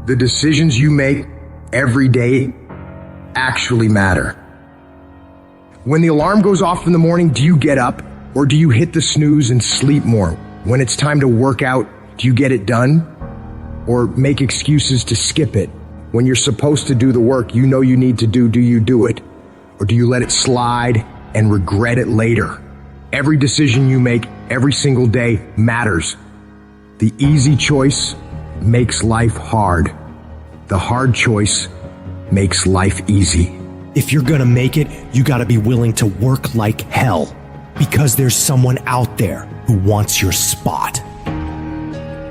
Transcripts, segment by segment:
The decisions you make every day actually matter. When the alarm goes off in the morning, do you get up or do you hit the snooze and sleep more? When it's time to work out, do you get it done or make excuses to skip it? When you're supposed to do the work you know you need to do you do it? Or do you let it slide and regret it later? Every decision you make every single day matters. The easy choice makes life hard. The hard choice makes life easy. If you're gonna make it, you gotta be willing to work like hell, because there's someone out there who wants your spot.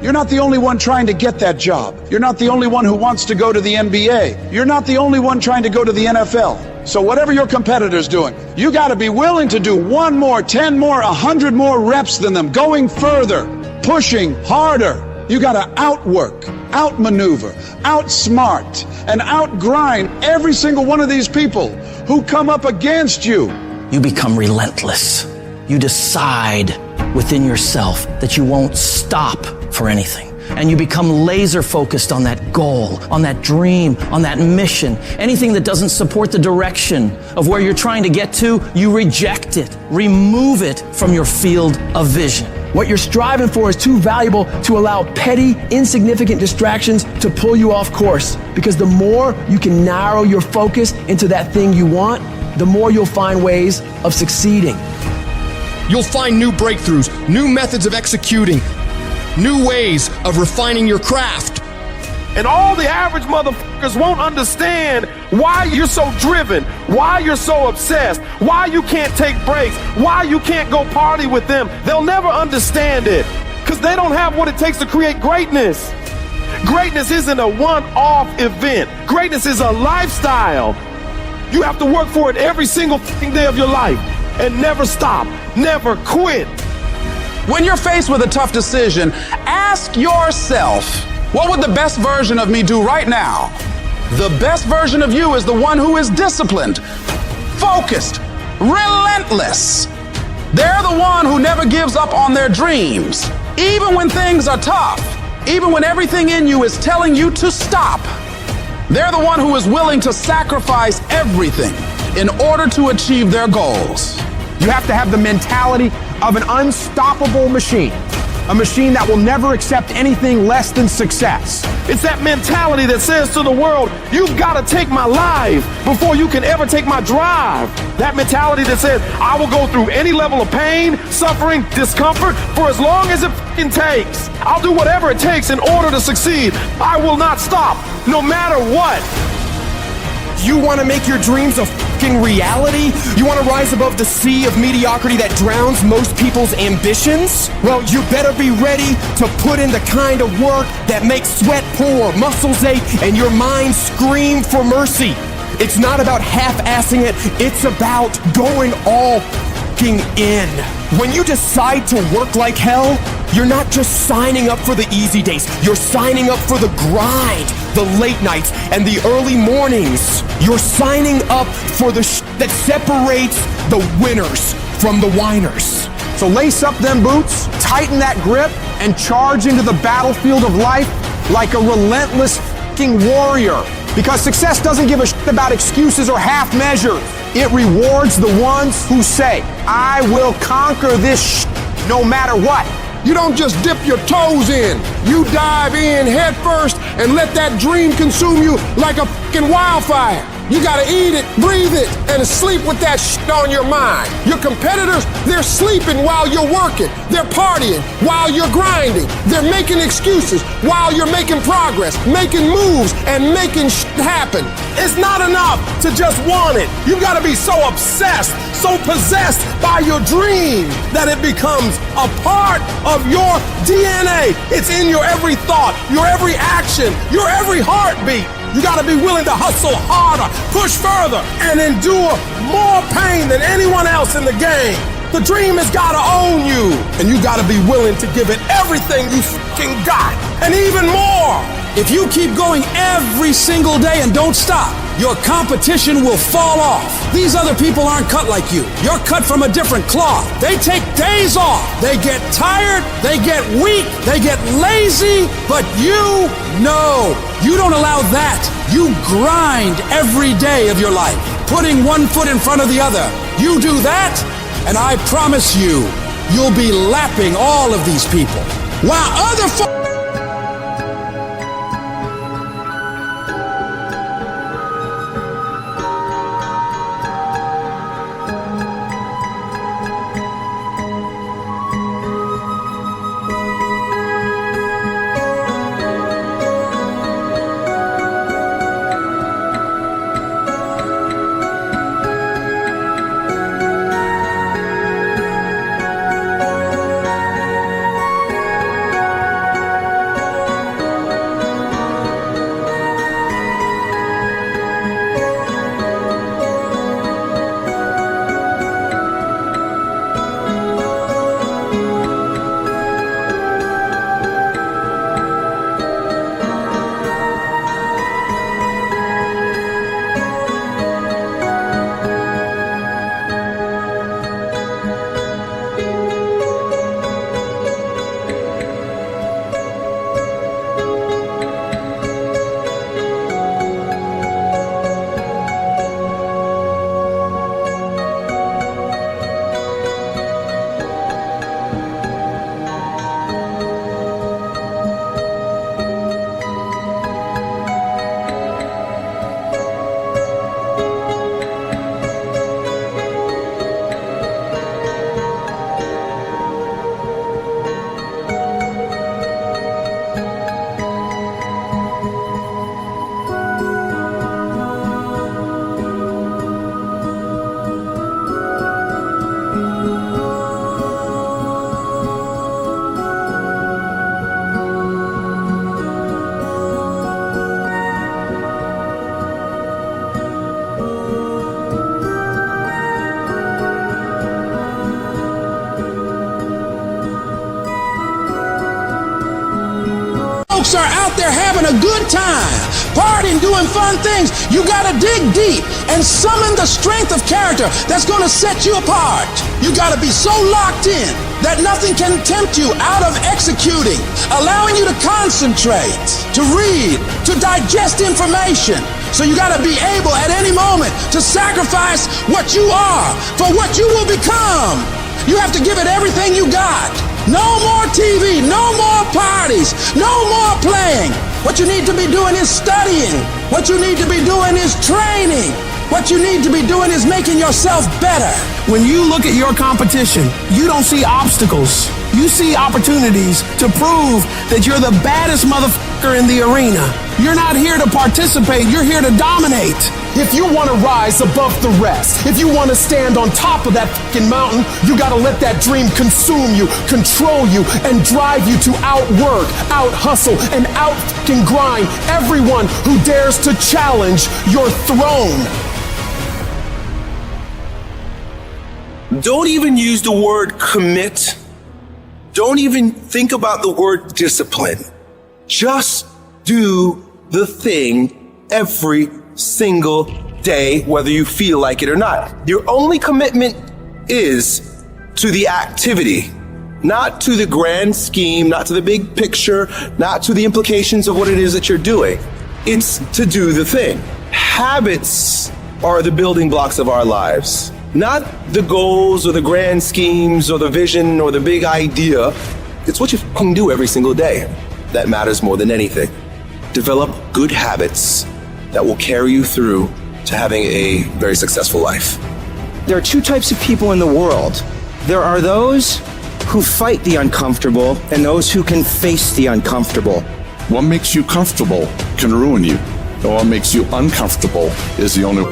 You're not the only one trying to get that job. You're not the only one who wants to go to the NBA. You're not the only one trying to go to the NFL. So whatever your competitor's doing, you got to be willing to do 1 more, 10 more, 100 more reps than them, going further, pushing harder. You got to outwork, outmaneuver, outsmart, and outgrind every single one of these people who come up against you. You become relentless. You decide within yourself that you won't stop for anything. And you become laser focused on that goal, on that dream, on that mission. Anything that doesn't support the direction of where you're trying to get to, you reject it, remove it from your field of vision. What you're striving for is too valuable to allow petty, insignificant distractions to pull you off course. Because the more you can narrow your focus into that thing you want, the more you'll find ways of succeeding. You'll find new breakthroughs, new methods of executing, new ways of refining your craft. And all the average motherfuckers won't understand why you're so driven, why you're so obsessed, why you can't take breaks, why you can't go party with them. They'll never understand it because they don't have what it takes to create greatness. Greatness isn't a one-off event. Greatness is a lifestyle. You have to work for it every single day of your life and never stop, never quit. When you're faced with a tough decision, ask yourself, what would the best version of me do right now? The best version of you is the one who is disciplined, focused, relentless. They're the one who never gives up on their dreams. Even when things are tough, even when everything in you is telling you to stop, they're the one who is willing to sacrifice everything in order to achieve their goals. You have to have the mentality of an unstoppable machine. A machine that will never accept anything less than success. It's that mentality that says to the world, you've got to take my life before you can ever take my drive. That mentality that says, I will go through any level of pain, suffering, discomfort for as long as it fucking takes. I'll do whatever it takes in order to succeed. I will not stop, no matter what. You want to make your dreams a fucking reality? You want to rise above the sea of mediocrity that drowns most people's ambitions? Well, you better be ready to put in the kind of work that makes sweat pour, muscles ache, and your mind scream for mercy. It's not about half-assing it, it's about going all fucking in. When you decide to work like hell, you're not just signing up for the easy days, you're signing up for the grind, the late nights, and the early mornings. You're signing up for the that separates the winners from the whiners. So lace up them boots, tighten that grip, and charge into the battlefield of life like a relentless fucking warrior. Because success doesn't give a shit about excuses or half measures. It rewards the ones who say, I will conquer this shit no matter what. You don't just dip your toes in. You dive in head first and let that dream consume you like a fucking wildfire. You gotta eat it, breathe it, and sleep with that shit on your mind. Your competitors, they're sleeping while you're working. They're partying while you're grinding. They're making excuses while you're making progress, making moves, and making shit happen. It's not enough to just want it. You gotta be so obsessed, so possessed by your dream that it becomes a part of your DNA. It's in your every thought, your every action, your every heartbeat. You gotta be willing to hustle harder, push further, and endure more pain than anyone else in the game. The dream has gotta own you, and you gotta be willing to give it everything you fucking got, and even more. If you keep going every single day and don't stop, your competition will fall off. These other people aren't cut like you. You're cut from a different cloth. They take days off. They get tired. They get weak. They get lazy. But you, no, you don't allow that. You grind every day of your life, putting one foot in front of the other. You do that, and I promise you, you'll be lapping all of these people. While other folks are out there having a good time, partying, doing fun things, you gotta dig deep and summon the strength of character that's gonna set you apart. You gotta be so locked in that nothing can tempt you out of executing, allowing you to concentrate, to read, to digest information. So you gotta be able at any moment to sacrifice what you are for what you will become. You have to give it everything you got. No more TV, no more parties, no more playing. What you need to be doing is studying. What you need to be doing is training. What you need to be doing is making yourself better. When you look at your competition, you don't see obstacles. You see opportunities to prove that you're the baddest motherfucker in the arena. You're not here to participate, you're here to dominate. If you want to rise above the rest, if you want to stand on top of that fucking mountain, you got to let that dream consume you, control you, and drive you to outwork, out-hustle, and out-fucking grind everyone who dares to challenge your throne. Don't even use the word commit. Don't even think about the word discipline. Just do the thing every single day, whether you feel like it or not. Your only commitment is to the activity, not to the grand scheme, not to the big picture, not to the implications of what it is that you're doing. It's to do the thing. Habits are the building blocks of our lives, not the goals or the grand schemes or the vision or the big idea. It's what you can do every single day that matters more than anything. Develop good habits that will carry you through to having a very successful life. There are two types of people in the world. There are those who fight the uncomfortable and those who can face the uncomfortable. What makes you comfortable can ruin you. And what makes you uncomfortable is the only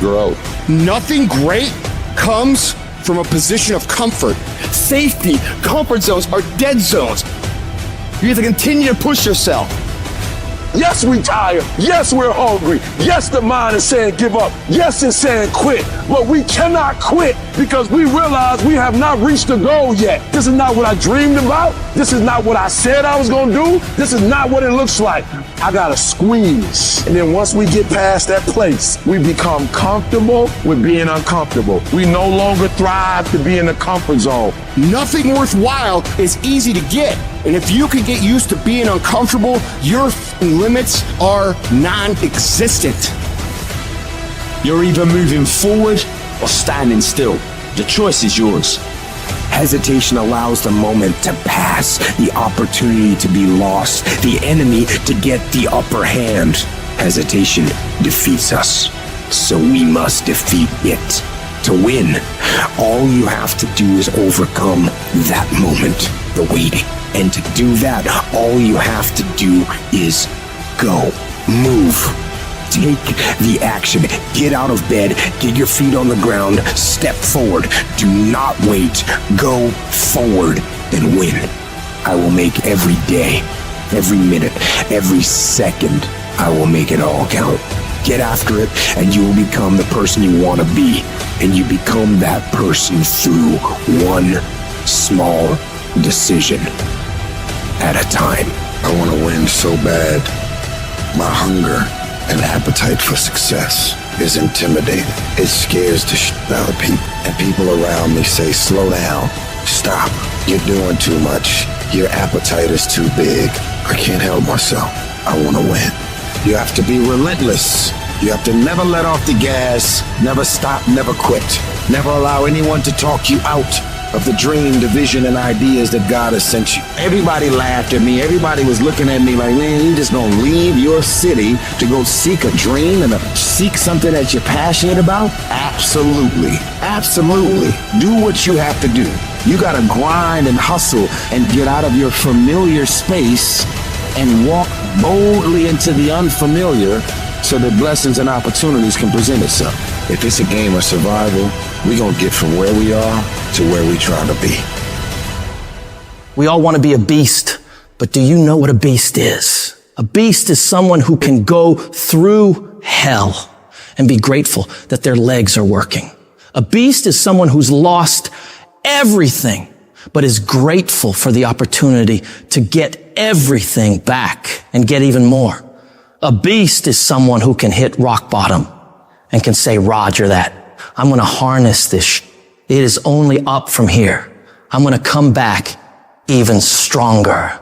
grow. Nothing great comes from a position of comfort. Safety, comfort zones are dead zones. You have to continue to push yourself. Yes, we tired. Yes, we're hungry. Yes, the mind is saying give up. Yes, it's saying quit. But we cannot quit because we realize we have not reached the goal yet. This is not what I dreamed about. This is not what I said I was going to do. This is not what it looks like. I got to squeeze. And then once we get past that place, we become comfortable with being uncomfortable. We no longer thrive to be in the comfort zone. Nothing worthwhile is easy to get. And if you can get used to being uncomfortable, your limits are non-existent. You're either moving forward or standing still. The choice is yours. Hesitation allows the moment to pass, the opportunity to be lost, the enemy to get the upper hand. Hesitation defeats us, so we must defeat it. To win, all you have to do is overcome that moment, the waiting. And to do that, all you have to do is go, move. Take the action. Get out of bed. Get your feet on the ground. Step forward. Do not wait. Go forward and win. I will make every day, every minute, every second, I will make it all count. Get after it and you will become the person you want to be. And you become that person through one small decision at a time. I want to win so bad. My hunger and appetite for success is intimidating. It scares the shit out of people. And people around me say, slow down, stop. You're doing too much. Your appetite is too big. I can't help myself. I want to win. You have to be relentless. You have to never let off the gas, never stop, never quit. Never allow anyone to talk you out of the dream, the vision, and ideas that God has sent you. Everybody laughed at me. Everybody was looking at me like, man, you just gonna leave your city to go seek a dream and seek something that you're passionate about? Absolutely. Absolutely. Do what you have to do. You gotta grind and hustle and get out of your familiar space and walk boldly into the unfamiliar so that blessings and opportunities can present itself. If it's a game of survival, we're gonna get from where we are to where we try to be. We all want to be a beast, but do you know what a beast is? A beast is someone who can go through hell and be grateful that their legs are working. A beast is someone who's lost everything, but is grateful for the opportunity to get everything back and get even more. A beast is someone who can hit rock bottom and can say, Roger that. I'm going to harness this. It is only up from here. I'm going to come back even stronger.